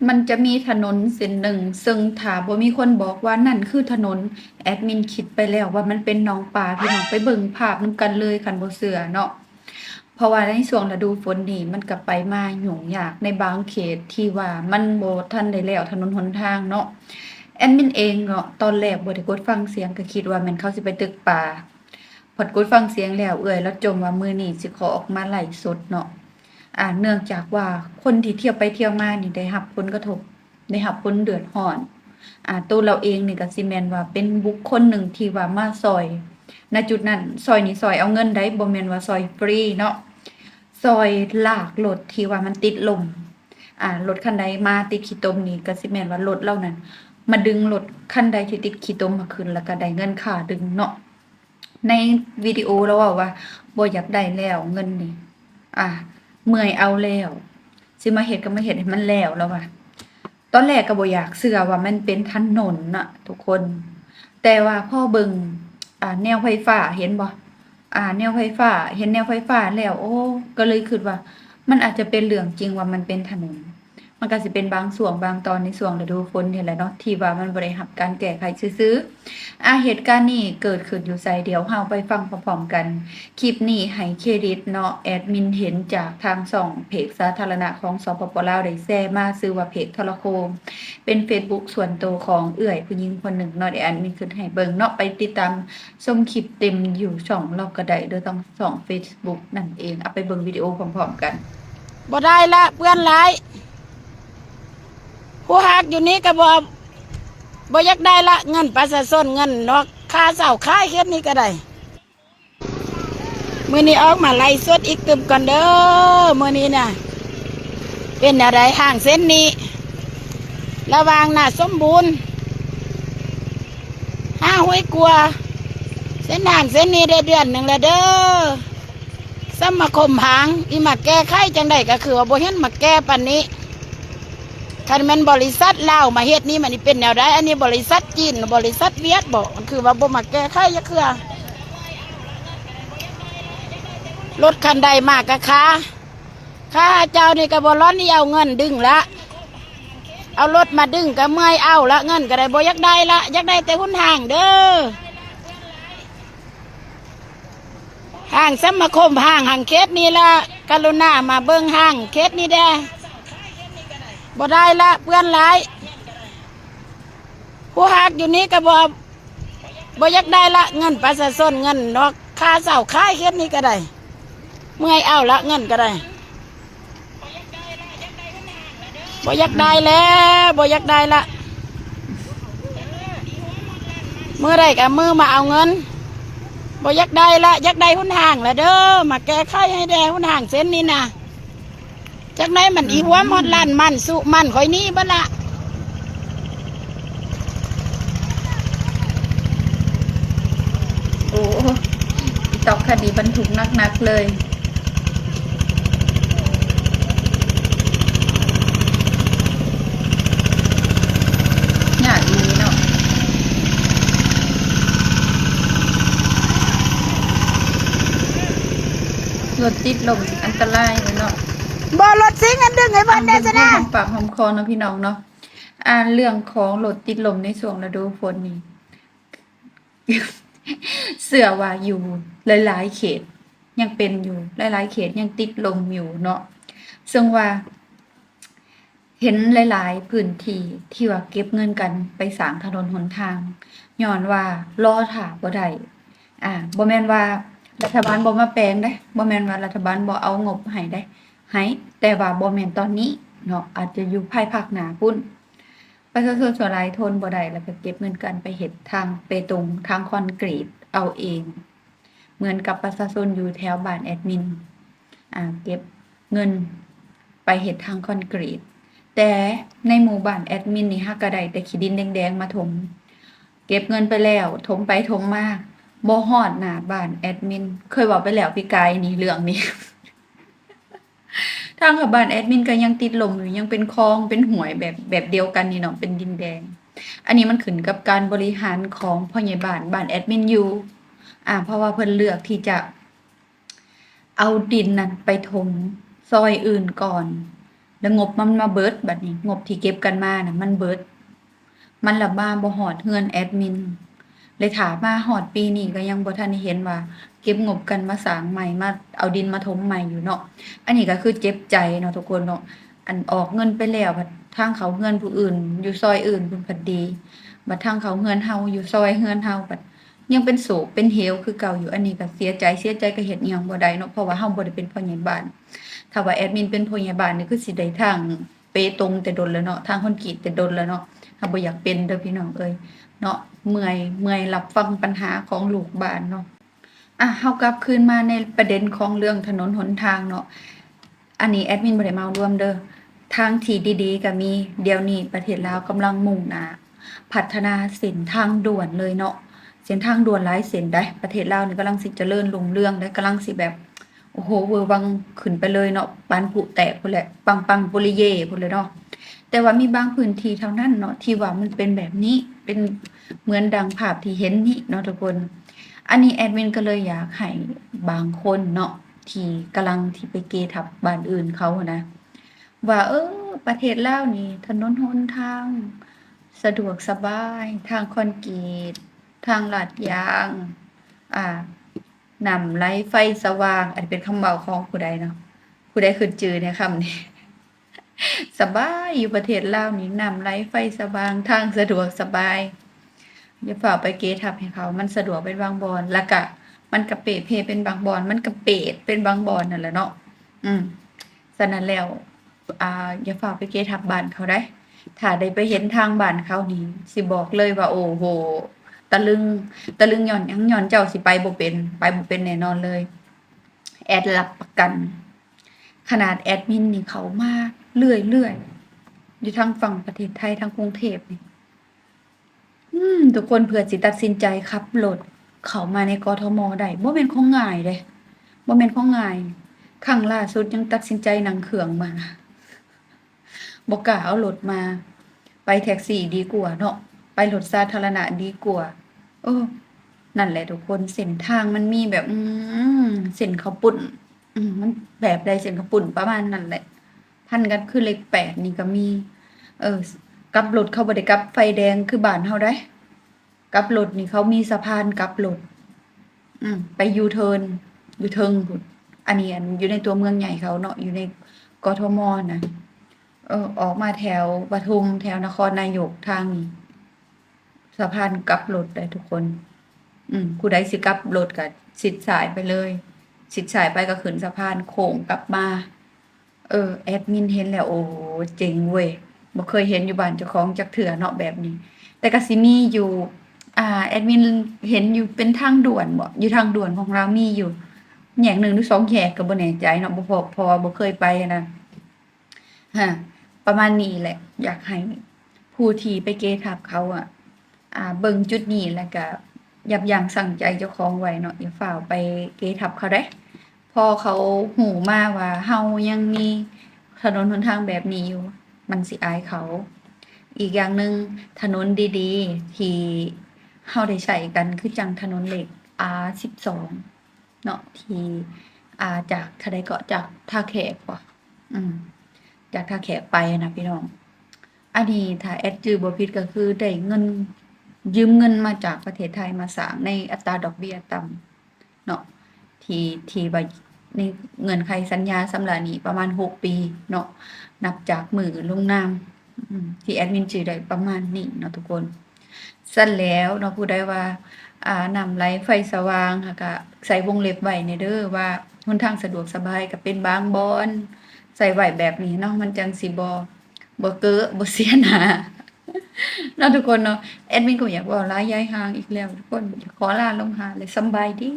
มันจะมีถนนเส้นหนึ่งซึ่งถ้าบ่มีคนบอกว่านั่นคือถนนแอดมินคิดไปแล้วว่ามันเป็นหนองปลาพี่น้องไปเบิ่งภาพนำกันเลยคันบ่เชื่อเนาะเพราะว่าในช่วงฤดูฝนนี่มันก็ไปมายุ่งยากในบางเขตที่ว่ามันบ่ทันได้แล้วถนนหนทางเนาะแอดมินเองเนาะตอนแรกบ่ได้กดฟังเสียงก็คิดว่าแม่นเขาสิไปตึกปลาพอดกดฟังเสียงแล้วแล้วจมว่ามื้อนี้สิขอออกมาไลฟ์สดเนาะ เนื่องจากว่าคนที่เที่ยวไปเที่ยวมานี่ได้รับผลกระทบได้รับผลเดือดร้อนตัวเราเองนี่ก็สิแม่นว่าเป็นบุคคลหนึ่งที่ว่ามาซอยณจุดนั้นซอยนี่ซอยเอาเงินได้บ่แม่นว่าซอยฟรีเนาะซอยลากรถที่ว่ามันติดลมรถคันใดมาติดขี้ตมนี่ก็สิแม่นว่ารถเรานั้นมาดึงรถคันใดที่ติดขี้ตมมาขึ้นแล้วก็ได้เงินค่าดึงเนาะในวิดีโอเราเว้าว่าบ่อยากได้แล้วเงินนี่อ่า เมื่อยเอาแล้วสิมาเฮ็ดก็มาเฮ็ดให้มันแล้วว่ะตอนแรกก็บ่อยากเชื่อว่ามันเป็นถนนน่ะทุกคนแต่ว่าพอเบิ่งแนวไฟฟ้าเห็นบ่แนวไฟฟ้าเห็นแนวไฟฟ้าแล้วโอ้ก็เลยคิดว่ามันอาจจะเป็นเรื่องจริงว่ามันเป็นถนนมันก็สิเป็นบางช่วงบางตอนในช่วงฤดูฝนนี่แหละเนาะที่ว่ามันบ่ได้รับการแก้ไขซื่อๆเหตุการณ์นี้เกิดขึ้นอยู่ไสเดี๋ยวเราไปฟังพร้อมๆกัน คลิปนี้ให้เครดิตเนาะแอดมินเห็นจากทางช่องเพจสาธารณะของสปปลาวได้แชร์มาชื่อว่าเพจทรโคงเป็นเฟซบุ๊กส่วนตัวของเอื้อยผู้หญิงคนหนึ่งเนาะเดี๋ยวแอดมินขึ้นให้เบิ่งเนาะไปติดตามชมคลิปเต็มอยู่ช่องเราก็ได้โดยต้องช่อง Facebook นั่นเองเอาไปเบิ่งวิดีโอพร้อมๆกันบ่ได้ละเพื่อนหลายผู้ฮักอยู่นี้ก็บ่อยากได้ละเงินประชาชนเงินนอกค่าเสาค่าเฮ็ดนี่ก็ได้มื้อนี้ออกมาไล่สดอีกตึมก่อนเด้อมื้อนี้น่ะเป็นอะไรห่างเส้นนี้ระหว่างน่ะสมบูรณ์ห้วยกลัวเส้นห่างเส้นนี้ได้เดือนหนึ่งแล้วเด้อสมาคมหางอีมาแก้ไขจังไดก็คือว่าบ่เห็นมาแก้ปานนี้คันมันบริษัทลาวมาเฮ็ดนี่มันเป็นแนวใดอันนี้บริษัทจีนบริษัทเวียดบอกมันคือว่าบ่มาแก้ไขยักคือรถคันใดมากกะค่าเจ้านี่ก็บ่ร้อนนี่เอาเงินดึงละเอารถมาดึงก็เมื่อยเอาละเงินก็ได้บ่อยากได้ละอยากได้แต่หุ้นห่างเด้อห่างสมาคมห่างเขตนี่ละกรุณามาเบิ่งห่างเขตนี่แด้บ่ได้ละเพื่อนหลายผู้ฮักอยู่นี้ก็บ่อยากได้ละเงินประชาชนเงินนอกค่าเสาค่าเฮ็ดนี่ก็ได้เมื่อยเอาละเงินก็ได้บ่อยากได้แล้วบ่อยากได้ละมือได้กับมือมาเอาเงินบ่อยากได้ละอยากได้หุ้นห่างละเด้อมาแก้ไขให้แด้หุ้นห่างเส้นนี้นะจากไหนมันอีหัวหมดล้านมันสุมันคอยนี้บ่ละโอ้ตอกคดีบรรทุกหนักๆเลยยากอีเนาะรถติดลมอันตรายเลยเนาะบ่รถซิงอันดึงให้เพิ่นได้ซะนะหอมปากหอมคอเนาะพี่น้องเนาะเรื่องของรถติดลมในช่วงฤดูฝนนี่ เสือว่าอยู่หลายๆเขตยังเป็นอยู่หลายๆเขตยังติดลมอยู่เนาะซึ่งว่า เห็นหลายๆพื้นที่ที่ว่าเก็บเงินกันไปสร้างถนนหนทางย้อนว่ารอท่าบ่ได้บ่แม่นว่ารัฐบาลบ่มาแปลงเด้บ่แม่นว่ารัฐบาลบ่เอางบให้ได้ให้แต่ว่าบ่แม่นตอนนี้เนาะอาจจะอยู่ภายภาคหน้าพุ่นประชาชนส่วนหลายทนบ่ได้แล้วก็เก็บเงินกันไปเฮ็ดทางเปตงทางคอนกรีตเอาเอง เหมือนกับประชาชนอยู่แถวบ้านแอดมินเก็บเงินไปเฮ็ดทางคอนกรีตแต่ในหมู่บ้านแอดมินนี่ฮักก็ได้แต่ขี้ดินแดงๆมาถมเก็บเงินไปแล้วถมไปถมมาบ่ฮอดหน้าบ้านแอดมินเคยเว้าไปแล้วพี่กายนี่เรื่องนี้ ทางกับบ้านแอดมินก็ยังติดลมอยู่ยังเป็นคลองเป็นห้วยแบบเดียวกันนี่เนาะเป็นดินแดงอันนี้มันขึ้นกับการบริหารของพ่อใหญ่บ้านแอดมินอยู่เพราะว่าเพิ่นเลือกที่จะเอาดินนั้นไปถมซอยอื่นก่อน แล้วงบมันมาเบิดบัดนี้งบที่เก็บกันมาน่ะมันเบิดมันละมาบ่ฮอดเฮือนแอดมินเลยถามมาฮอดปีนี้ก็ยังบ่ทันได้เห็นว่าเก็บงบกันมาสร้างใหม่มาเอาดินมาถมใหม่อยู่เนาะอันนี้ก็คือเจ็บใจเนาะทุกคนเนาะอันออกเงินไปแล้วบัดทางเขาเฮือนผู้อื่นอยู่ซอยอื่นเพิ่นก็ดีบัดทางเขาเฮือนเฮาอยู่ซอยเฮือนเฮาบัดยังเป็นโศกเป็นเหวคือเก่าอยู่อันนี้ก็เสียใจก็เฮ็ดอิหยังบ่ได้เนาะเพราะว่าเฮาบ่ได้เป็นพ่อใหญ่บ้าน ถ้าว่าแอดมินเป็นผู้ใหญ่บ้านนี่คือสิได้ทางเปตงแต่ดนแล้วเนาะทางคอนกรีตแต่ดนแล้วเนาะถ้าบ่อยากเป็นเด้อพี่น้องเอ้ยเนาะเมื่อยรับฟังปัญหาของลูกบ้านเนาะเฮากลับคืนมาในประเด็นของเรื่องถนนหนทางเนาะอันนี้แอดมินบ่ได้เมารวมเด้อทางที่ดีๆก็มีเดี๋ยวนี้ประเทศลาวกำลังมุ่งหน้าพัฒนาเส้นทางด่วนเลยเนาะเส้นทางด่วนหลายเส้นได้ประเทศลาวนี่กำลังสิเจริญรุ่งเรืองได้กำลังสิแบบ โอ้โหเวอร์วังขึ้นไปเลยเนาะปานผุแตกพุ่นแหละปังๆปุริเย่พุ่นเลยเนาะแต่ว่ามีบางพื้นที่เท่านั้นเนาะที่ว่ามันเป็นแบบนี้เป็นเหมือนดังภาพที่เห็นนี่เนาะทุกคนอันนี้แอดมินก็เลยอยากให้บางคนเนาะที่กำลังที่ไปเกทับบ้านอื่นเขานะว่าประเทศลาวนี่ถนนหนทางสะดวกสบายทางคอนกรีตทางลาดยางอ่านำไลไฟสว่างอันเป็นคำเว้าของผู้ใดเนาะผู้ใดขึ้นชื่อเนี่ยคำนี้ สบายอยู่ประเทศลาวนี่นำไลไฟสว่างทางสะดวกสบายอย่าฝ่าไปเกทับให้เขามันสะดวกเป็นบางบอนแล้วก็มันกระเปะเพเป็นบางบอนมันกระเปดเป็นบางบอนนั่นแหละเนาะฉะนั้นแล้วอย่าฝ่าไปเกทับบ้านเขาได้ถ้าได้ไปเห็นทางบ้านเขานี่สิบอกเลยว่าโอ้โหตะลึงหย่อนหยังหย่อนเจ้าสิไปบ่เป็นแน่นอนเลยแอดรับประกันขนาดแอดมินนี่เขามาเรื่อยๆอยู่ทางฝั่งประเทศไทยทางกรุงเทพนี่ทุกคนเผื่อสิตัดสินใจขับรถเข้ามาในกทมได้บ่แม่นของง่ายเด้บ่แม่นของง่ายครั้งล่าสุดยังตัดสินใจนั่งเครื่องมาบ่กล้าเอารถมาไปแท็กซี่ดีกว่าเนาะไปรถสาธารณะดีกว่านั่นแหละทุกคนเส้นทางมันมีแบบเส้นข้าวปุ้นมันแบบใดเส้นข้าวปุ้นประมาณนั้นแหละพันกันคือเลข8นี่ก็มีกลับรถเขาบ่ได้กลับไฟแดงคือบ้านเฮาได้กลับรถนี่เขามีสะพานกลับรถไปยูเทิร์นอยู่เทิงพุ่นอันนี้อยู่ในตัวเมืองใหญ่เขาเนาะอยู่ในกทมนะออกมาแถวปทุมแถวนครนายกทางนี้สะพานกลับรถได้ทุกคนผู้ใดสิกลับรถก็ชิดซ้ายไปเลยชิดซ้ายไปก็ขึ้นสะพานโค้งกลับมาแอดมินเห็นแล้วโอ้เจ๋งเว้ยบ่เคยเห็นอยู่บ้านเจ้าของจักเทื่อเนาะแบบนี้แต่ก็สิมีอยู่แอดมินเห็นอยู่เป็นทางด่วนบ่อยู่ทางด่วนของเรามีอยู่แยก1หรือ2แยกก็บ่แน่ใจเนาะบ่เพราะว่าบ่เคยไปนะประมาณนี้แหละอยากให้ผู้ที่ไปเกทับเขาเบิ่งจุดนี้แล้วก็ยับยั้งชั่งใจเจ้าของไว้เนาะอย่าฝ่าวไปเกทับเขาเด้พอเขาหูมาว่าเฮายังมีถนนหนทางแบบนี้อยู่มันสิอายเขาอีกอย่างหนึ่งถนนดีๆที่เฮาได้ใช้กันคือจังถนนเหล็ก R12 เนาะที่จากท่าใดก็จากท่าแขกบ่จากท่าแขกไปนะพี่น้องอันนี้ถ้าแอดจื้อบ่ผิดก็คือได้เงินยืมเงินมาจากประเทศไทยมาสร้างในอัตราดอกเบี้ยต่ำเนาะที่ว่าในเงื่อนไขสัญญาสำหรับนี้ประมาณ6ปีเนาะนับจากมื้อลงนามที่แอดมินจื้อได้ประมาณนี้เนาะทุกคนซั่นแล้วเนาะผู้ใดว่านำไลไฟสว่างก็ใส่วงเล็บไว้ในเด้อว่าหนทางสะดวกสบายก็เป็นบางบอนใส่ไว้แบบนี้เนาะมันจังสิบ่เก้อบ่เสียหน้าเนาะทุกคนเนาะแอดมินก็อยากเว้าหลายยายห่างอีกแล้วทุกคนขอลาลงหาเลยสำบายดี